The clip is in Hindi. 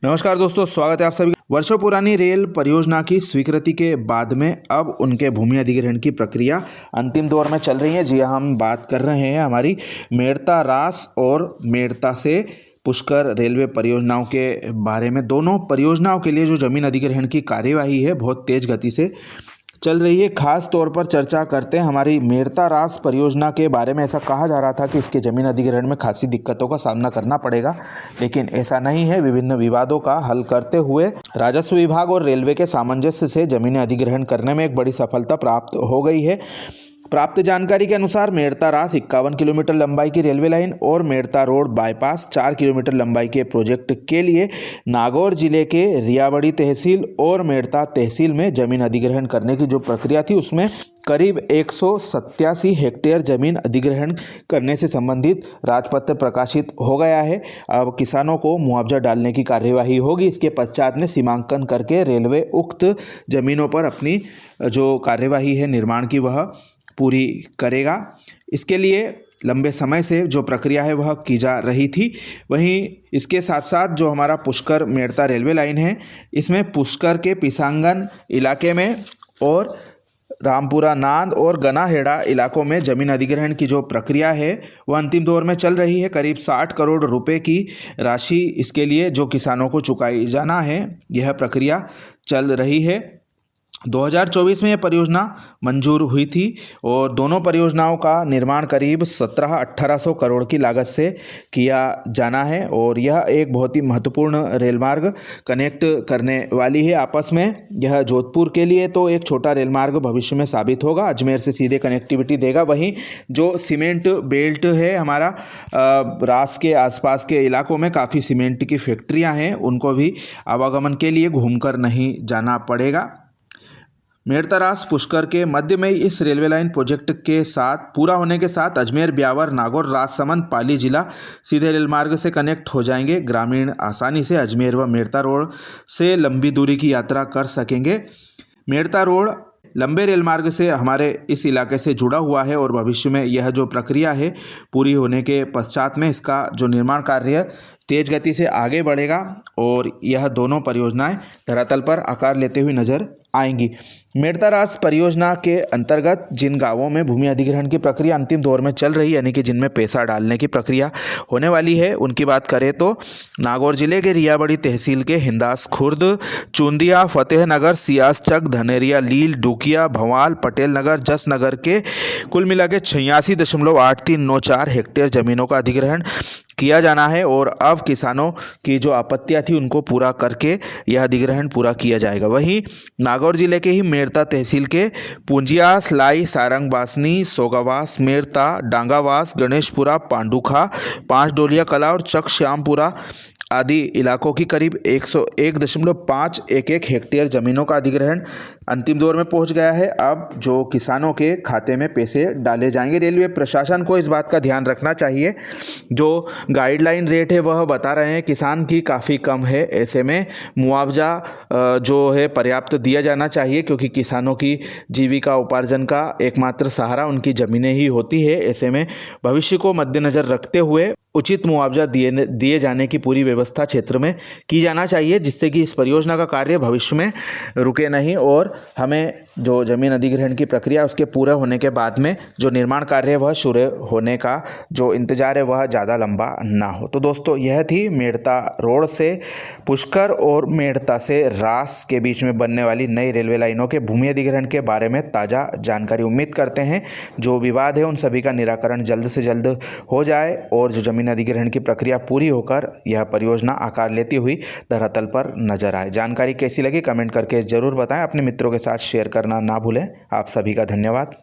नमस्कार दोस्तों, स्वागत है आप सभी। वर्षों पुरानी रेल परियोजना की स्वीकृति के बाद में अब उनके भूमि अधिग्रहण की प्रक्रिया अंतिम दौर में चल रही है। जी हाँ, हम बात कर रहे हैं हमारी मेड़ता रास और मेड़ता से पुष्कर रेलवे परियोजनाओं के बारे में। दोनों परियोजनाओं के लिए जो जमीन अधिग्रहण की कार्यवाही है बहुत तेज गति से चल रही है। खास तौर पर चर्चा करते हैं हमारी मेड़ता रास परियोजना के बारे में। ऐसा कहा जा रहा था कि इसके जमीन अधिग्रहण में खासी दिक्कतों का सामना करना पड़ेगा, लेकिन ऐसा नहीं है। विभिन्न विवादों का हल करते हुए राजस्व विभाग और रेलवे के सामंजस्य से जमीन अधिग्रहण करने में एक बड़ी सफलता प्राप्त हो गई है। प्राप्त जानकारी के अनुसार मेड़ता रास 51 किलोमीटर लंबाई की रेलवे लाइन और मेड़ता रोड बाईपास 4 किलोमीटर लंबाई के प्रोजेक्ट के लिए नागौर जिले के रियाबड़ी तहसील और मेड़ता तहसील में जमीन अधिग्रहण करने की जो प्रक्रिया थी उसमें करीब 187 हेक्टेयर जमीन अधिग्रहण करने से संबंधित राजपत्र प्रकाशित हो गया है। अब किसानों को मुआवजा डालने की कार्यवाही होगी। इसके पश्चात में सीमांकन करके रेलवे उक्त जमीनों पर अपनी जो कार्यवाही है निर्माण की वह पूरी करेगा। इसके लिए लंबे समय से जो प्रक्रिया है वह की जा रही थी। वहीं इसके साथ साथ जो हमारा पुष्कर मेड़ता रेलवे लाइन है, इसमें पुष्कर के पिसांगन इलाके में और रामपुरा नांद और गनाहेड़ा इलाकों में जमीन अधिग्रहण की जो प्रक्रिया है वह अंतिम दौर में चल रही है। करीब 60 करोड़ रुपए की राशि इसके लिए जो किसानों को चुकाई जाना है, यह प्रक्रिया चल रही है। 2024 में यह परियोजना मंजूर हुई थी और दोनों परियोजनाओं का निर्माण करीब 1700-1800 करोड़ की लागत से किया जाना है और यह एक बहुत ही महत्वपूर्ण रेल मार्ग कनेक्ट करने वाली है आपस में। यह जोधपुर के लिए तो एक छोटा रेल मार्ग भविष्य में साबित होगा, अजमेर से सीधे कनेक्टिविटी देगा। वहीं जो सीमेंट बेल्ट है हमारा रास के आसपास के इलाकों में काफ़ी सीमेंट की फैक्ट्रियाँ हैं, उनको भी आवागमन के लिए घूमकर नहीं जाना पड़ेगा। मेड़ता रास पुष्कर के मध्य में इस रेलवे लाइन प्रोजेक्ट के साथ पूरा होने के साथ अजमेर, ब्यावर, नागौर, राजसमंद, पाली जिला सीधे रेल मार्ग से कनेक्ट हो जाएंगे। ग्रामीण आसानी से अजमेर व मेड़ता रोड से लंबी दूरी की यात्रा कर सकेंगे। मेड़ता रोड लंबे रेल मार्ग से हमारे इस इलाके से जुड़ा हुआ है और भविष्य में यह जो प्रक्रिया है पूरी होने के पश्चात में इसका जो निर्माण कार्य तेज गति से आगे बढ़ेगा और यह दोनों परियोजनाएं धरातल पर आकार लेते हुए नजर आएंगी। मेड़ता रास परियोजना के अंतर्गत जिन गांवों में भूमि अधिग्रहण की प्रक्रिया अंतिम दौर में चल रही है, यानी कि जिनमें पैसा डालने की प्रक्रिया होने वाली है, उनकी बात करें तो नागौर जिले के रियाबड़ी तहसील के हिंदास खुर्द, चूंदिया, फतेहनगर, सियासचक, धनेरिया, लील, डूकिया, भवाल, पटेल नगर, जस नगर के कुल मिला के 86.8394 हेक्टेयर जमीनों का अधिग्रहण किया जाना है और अब किसानों की जो आपत्तियां थी उनको पूरा करके यह अधिग्रहण पूरा किया जाएगा। वहीं नागौर जिले के ही मेड़ता तहसील के पूंजियास, लाई, सारंग बासनी, सोगावास, मेड़ता, डांगावास, गणेशपुरा, पांडुखा, पांच डोलिया कला और चक श्यामपुरा आदि इलाकों की करीब 101.511 हेक्टेयर ज़मीनों का अधिग्रहण अंतिम दौर में पहुंच गया है। अब जो किसानों के खाते में पैसे डाले जाएंगे। रेलवे प्रशासन को इस बात का ध्यान रखना चाहिए, जो गाइडलाइन रेट है वह बता रहे हैं किसान की काफ़ी कम है। ऐसे में मुआवजा जो है पर्याप्त दिया जाना चाहिए, क्योंकि किसानों की जीविका उपार्जन का एकमात्र सहारा उनकी ज़मीनें ही होती है। ऐसे में भविष्य को मद्देनज़र रखते हुए उचित मुआवजा दिए जाने की पूरी व्यवस्था क्षेत्र में की जाना चाहिए, जिससे कि इस परियोजना का कार्य भविष्य में रुके नहीं और हमें जो जमीन अधिग्रहण की प्रक्रिया उसके पूरे होने के बाद में जो निर्माण कार्य वह शुरू होने का जो इंतजार है वह ज़्यादा लंबा ना हो। तो दोस्तों, यह थी मेड़ता रोड से पुष्कर और मेड़ता से रास के बीच में बनने वाली नई रेलवे लाइनों के भूमि अधिग्रहण के बारे में ताज़ा जानकारी। उम्मीद करते हैं जो विवाद है उन सभी का निराकरण जल्द से जल्द हो जाए और जो जमीन अधिग्रहण की प्रक्रिया पूरी होकर यह परियोजना आकार लेती हुई धरातल पर नजर आए। जानकारी कैसी लगी कमेंट करके जरूर बताएं। अपने मित्रों के साथ शेयर करना ना भूलें। आप सभी का धन्यवाद।